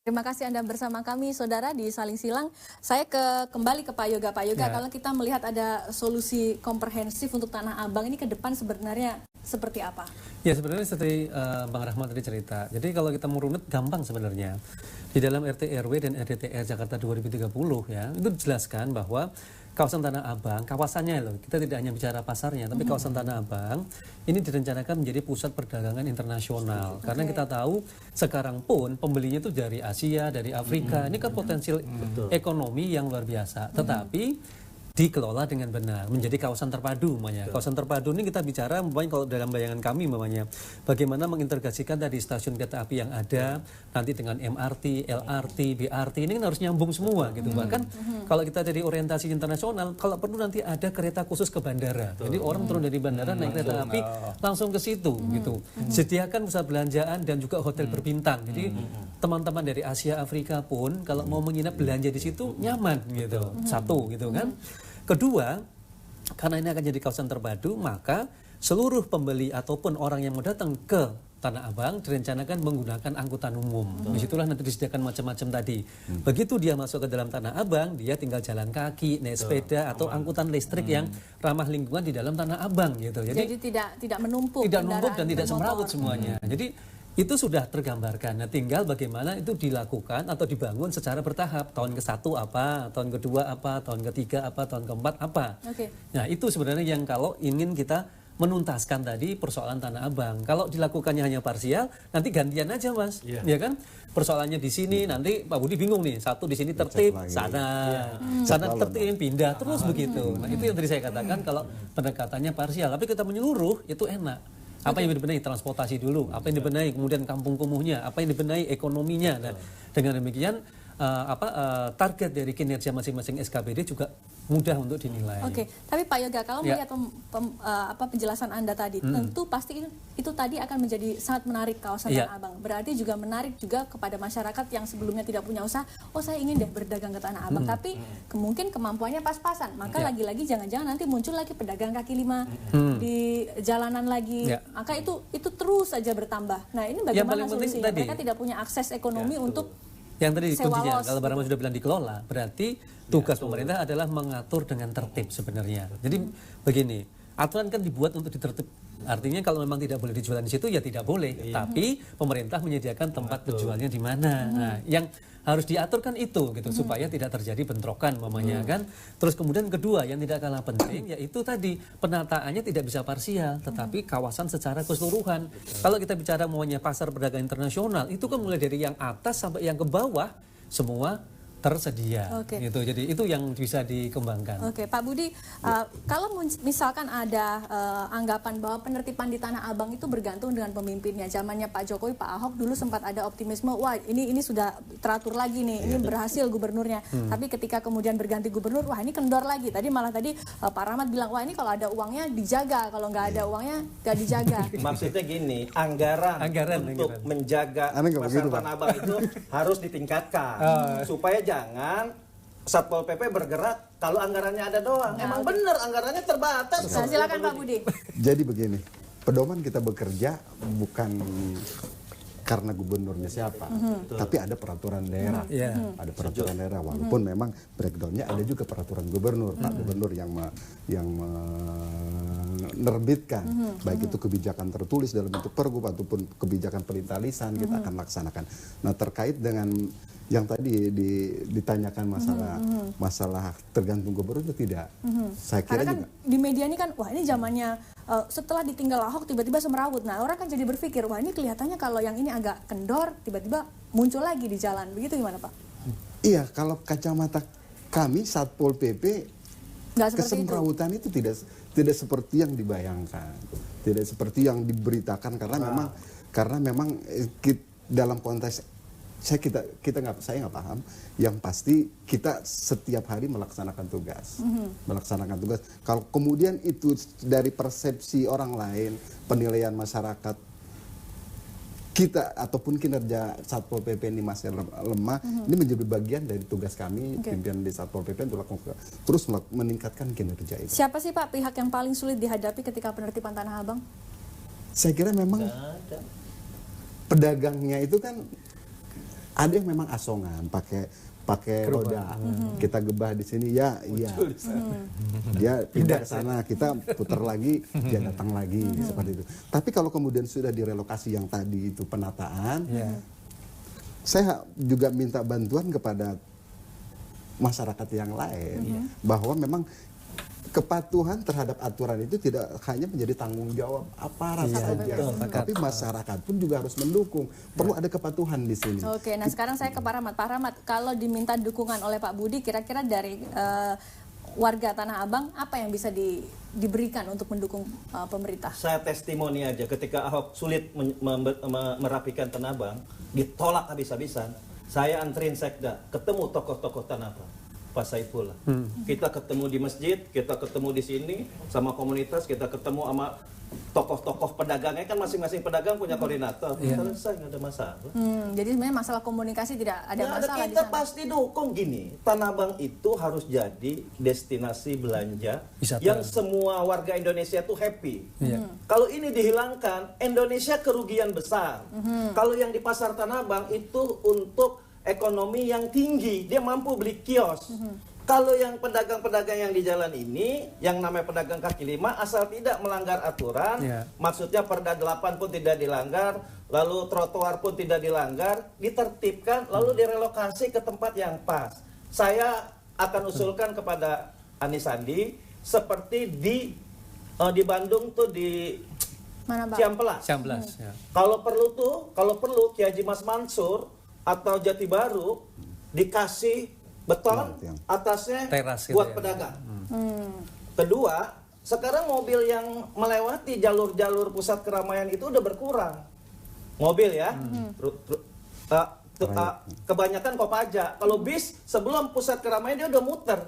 Terima kasih Anda bersama kami, Saudara, di Saling Silang. Saya kembali ke Pak Yoga. Pak Yoga, kalau kita melihat ada solusi komprehensif untuk Tanah Abang ini ke depan sebenarnya seperti apa? Ya, sebenarnya seperti Bang Rahmat tadi cerita. Jadi kalau kita merunut gampang sebenarnya. Di dalam RT RW dan RDTR Jakarta 2030 ya, itu dijelaskan bahwa kawasan Tanah Abang, kawasannya loh, kita tidak hanya bicara pasarnya, tapi kawasan Tanah Abang ini direncanakan menjadi pusat perdagangan internasional. Karena kita tahu sekarang pun pembelinya itu dari Asia, dari Afrika. Ini kan potensial ekonomi yang luar biasa. Tetapi dikelola dengan benar, menjadi kawasan terpadu namanya. Kawasan terpadu ini kita bicara kalau dalam bayangan kami namanya bagaimana mengintegrasikan tadi stasiun kereta api yang ada nanti dengan MRT, LRT, BRT ini kan harus nyambung semua gitu. Bahkan kalau kita dari orientasi internasional, kalau perlu nanti ada kereta khusus ke bandara. Jadi orang turun dari bandara naik kereta api langsung ke situ gitu. Sediakan pusat belanjaan dan juga hotel berbintang. Jadi teman-teman dari Asia, Afrika pun kalau mau menginap belanja di situ nyaman gitu. Satu gitu kan. Kedua, karena ini akan jadi kawasan terpadu, maka seluruh pembeli ataupun orang yang mau datang ke Tanah Abang direncanakan menggunakan angkutan umum. Disitulah nanti disediakan macam-macam tadi. Begitu dia masuk ke dalam Tanah Abang, dia tinggal jalan kaki, naik sepeda atau angkutan listrik yang ramah lingkungan di dalam Tanah Abang gitu. Jadi tidak menumpuk. Tidak numpuk dan tidak semrawut semuanya. Jadi itu sudah tergambarkan. Nah, tinggal bagaimana itu dilakukan atau dibangun secara bertahap. Tahun ke-1 apa, tahun ke-2 apa, tahun ke-3 apa, tahun ke-4 apa. Nah, itu sebenarnya yang kalau ingin kita menuntaskan tadi persoalan Tanah Abang. Kalau dilakukannya hanya parsial, nanti gantian aja, Mas. Ya kan? Persoalannya di sini, nanti Pak Budi bingung nih. Satu di sini tertib, sana tertib, pindah, terus begitu. Nah, itu yang tadi saya katakan kalau pendekatannya parsial. Tapi kita menyeluruh, itu enak. Apa yang dibenahi? Transportasi dulu. Apa yang dibenahi? Kemudian kampung kumuhnya. Apa yang dibenahi? Ekonominya. Nah, dengan demikian target dari kinerja masing-masing SKPD juga mudah untuk dinilai. Tapi Pak Yoga, kalau melihat penjelasan Anda tadi, tentu pasti itu tadi akan menjadi sangat menarik kawasan Tanah Abang. Berarti juga menarik juga kepada masyarakat yang sebelumnya tidak punya usaha, oh saya ingin deh berdagang ke Tanah Abang, tapi mungkin kemampuannya pas-pasan. Maka lagi-lagi jangan-jangan nanti muncul lagi pedagang kaki lima di jalanan lagi. Maka itu terus saja bertambah. Nah, ini bagaimana solusinya? Mereka tidak punya akses ekonomi untuk yang tadi kuncinya, kalau Barama sudah bilang dikelola, berarti tugas pemerintah adalah mengatur dengan tertib sebenarnya. Jadi begini, aturan kan dibuat untuk ditertib. Artinya kalau memang tidak boleh dijual di situ ya tidak boleh. Tapi pemerintah menyediakan tempat penjualnya di mana. Nah, yang harus diatur kan itu gitu supaya tidak terjadi bentrokan mamanya kan. Terus kemudian kedua yang tidak kalah penting yaitu tadi penataannya tidak bisa parsial tetapi kawasan secara keseluruhan. Kalau kita bicara maunya pasar perdagangan internasional itu kan mulai dari yang atas sampai yang ke bawah semua tersedia gitu. Jadi itu yang bisa dikembangkan. Pak Budi, kalau misalkan ada anggapan bahwa penertiban di Tanah Abang itu bergantung dengan pemimpinnya. Zamannya Pak Jokowi, Pak Ahok dulu sempat ada optimisme, wah ini sudah teratur lagi nih, ini berhasil gubernurnya. Tapi ketika kemudian berganti gubernur, wah ini kendor lagi. Tadi malah Pak Rahmat bilang, wah ini kalau ada uangnya dijaga, kalau nggak ada uangnya nggak dijaga. Maksudnya gini, anggaran untuk menjaga pasar Tanah Abang itu harus ditingkatkan supaya jangan Satpol PP bergerak kalau anggarannya ada doang. Emang bener anggarannya terbatas. Silakan Pak Budi. Jadi begini, pedoman kita bekerja bukan karena gubernurnya siapa, tapi ada peraturan daerah. Ada peraturan daerah, walaupun memang breakdownnya ada juga peraturan gubernur, Pak Gubernur yang menerbitkan, baik itu kebijakan tertulis dalam bentuk pergub ataupun kebijakan perintah lisan kita akan laksanakan. Nah, terkait dengan yang tadi ditanyakan masalah tergantung gubernur itu tidak. Saya kira karena kan juga di media ini kan, wah ini zamannya setelah ditinggal Ahok tiba-tiba semerawut. Nah, orang kan jadi berpikir, wah ini kelihatannya kalau yang ini agak kendor tiba-tiba muncul lagi di jalan. Begitu gimana Pak? Iya, kalau kacamata kami Satpol PP kesemrawutan itu tidak seperti yang dibayangkan, tidak seperti yang diberitakan karena memang dalam konteks saya nggak paham. Yang pasti kita setiap hari melaksanakan tugas. Kalau kemudian itu dari persepsi orang lain, penilaian masyarakat kita ataupun kinerja Satpol PP ini masih lemah, ini menjadi bagian dari tugas kami pimpinan di Satpol PP untuk terus meningkatkan kinerja itu. Siapa sih Pak pihak yang paling sulit dihadapi ketika penertiban Tanah Abang? Saya kira memang pedagangnya itu kan Ada yang memang asongan, pakai roda. Kita gebah di sini, iya. Dia pindah ke sana, kita putar lagi, dia datang lagi, seperti itu. Tapi kalau kemudian sudah direlokasi yang tadi itu penataan, saya juga minta bantuan kepada masyarakat yang lain, bahwa memang kepatuhan terhadap aturan itu tidak hanya menjadi tanggung jawab aparat saja, tapi masyarakat pun juga harus mendukung. Perlu ada kepatuhan di sini. Oke, nah sekarang saya ke Pak Rahmat. Pak Rahmat, kalau diminta dukungan oleh Pak Budi, kira-kira dari warga Tanah Abang apa yang bisa diberikan untuk mendukung pemerintah? Saya testimoni aja, ketika Ahok sulit merapikan Tanah Abang, ditolak habis-habisan. Saya anterin Sekda, ketemu tokoh-tokoh Tanah Abang. Pak Saifullah. Kita ketemu di masjid, kita ketemu di sini sama komunitas, kita ketemu sama tokoh-tokoh pedagangnya, kan masing-masing pedagang punya koordinator. Selesai, nggak ada masalah. Jadi sebenarnya masalah komunikasi tidak ada masalah di kita sana. pasti dukung gini. Tanah Abang itu harus jadi destinasi belanja Wisata. yang semua warga Indonesia tuh happy. Kalau ini dihilangkan, Indonesia kerugian besar. Kalau yang di pasar Tanah Abang itu untuk ekonomi yang tinggi, dia mampu beli kios. Kalau yang pedagang-pedagang yang di jalan ini, yang namanya pedagang kaki lima, asal tidak melanggar aturan, maksudnya Perda 8 pun tidak dilanggar, lalu trotoar pun tidak dilanggar, ditertibkan, lalu direlokasi ke tempat yang pas. Saya akan usulkan kepada Anies Sandi, seperti di Bandung tuh di Ciampelas. Kalau perlu Kiai Haji Mas Mansur atau Jati Baru dikasih beton, atasnya teras buat pedagang. Kedua, sekarang mobil yang melewati jalur-jalur pusat keramaian itu udah berkurang. Mobil ya, kebanyakan Kopaja. Kalau bis sebelum pusat keramaian dia udah muter.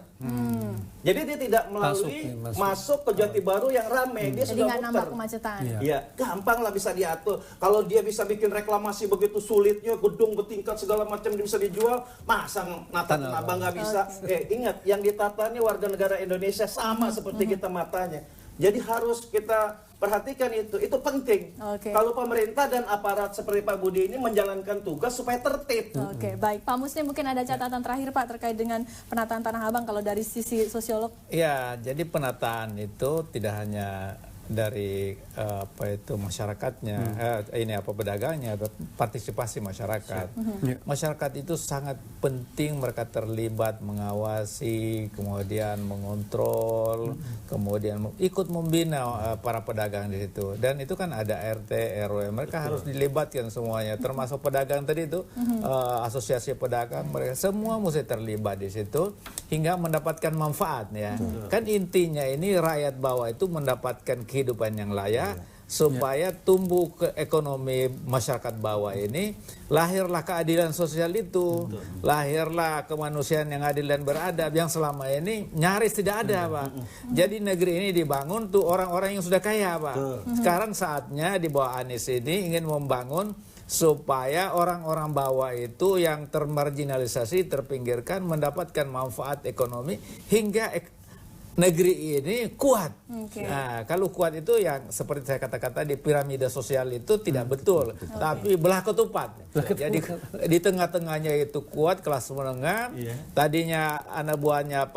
Jadi dia tidak melalui masuk ke Jati Baru yang ramai, dia jadi sudah nggak muter. nambah kemacetan. Iya, gampang lah bisa diatur. Kalau dia bisa bikin reklamasi begitu sulitnya, gedung bertingkat segala macam bisa dijual, masa nata Tanah Abang nggak bisa? Ingat, yang ditata ini warga negara Indonesia sama seperti kita matanya. Jadi harus kita perhatikan itu penting. Kalau pemerintah dan aparat seperti Pak Budi ini menjalankan tugas supaya tertib. Baik. Pak Muslim, mungkin ada catatan terakhir Pak terkait dengan penataan Tanah Abang kalau dari sisi sosiolog? Ya, jadi penataan itu tidak hanya dari masyarakatnya, pedagangnya, partisipasi masyarakat. Masyarakat itu sangat penting, mereka terlibat mengawasi, kemudian mengontrol, kemudian ikut membina para pedagang di situ. Dan itu kan ada RT, RW, mereka harus dilibatkan semuanya, termasuk pedagang tadi itu, asosiasi pedagang, mereka semua mesti terlibat di situ hingga mendapatkan manfaat ya. Kan intinya ini rakyat bawah itu mendapatkan kehidupan yang layak, supaya tumbuh ke ekonomi masyarakat bawah ini, lahirlah keadilan sosial itu, lahirlah kemanusiaan yang adil dan beradab yang selama ini nyaris tidak ada, Pak. Jadi negeri ini dibangun tuh orang-orang yang sudah kaya, Pak. Sekarang saatnya di bawah Anies ini ingin membangun supaya orang-orang bawah itu yang termarginalisasi, terpinggirkan, mendapatkan manfaat ekonomi hingga negeri ini kuat. Nah, kalau kuat itu yang seperti saya katakan tadi, piramida sosial itu tidak betul, tapi belah ketupat. Jadi di tengah-tengahnya itu kuat kelas menengah. Tadinya anak buahnya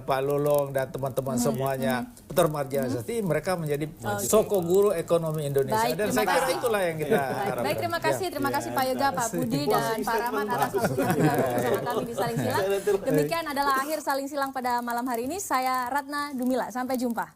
Pak Lulung dan teman-teman semuanya termarginalisasi, mereka menjadi soko guru ekonomi Indonesia. Dan saya kira itulah yang kita harapkan. Baik, terima kasih Pak Yoga, Pak Budi, dan Pak Rahmat atas waktunya bersama kami di Saling Silang. Demikian adalah akhir Saling Silang pada malam hari ini. Saya Ratna Dumila, sampai jumpa.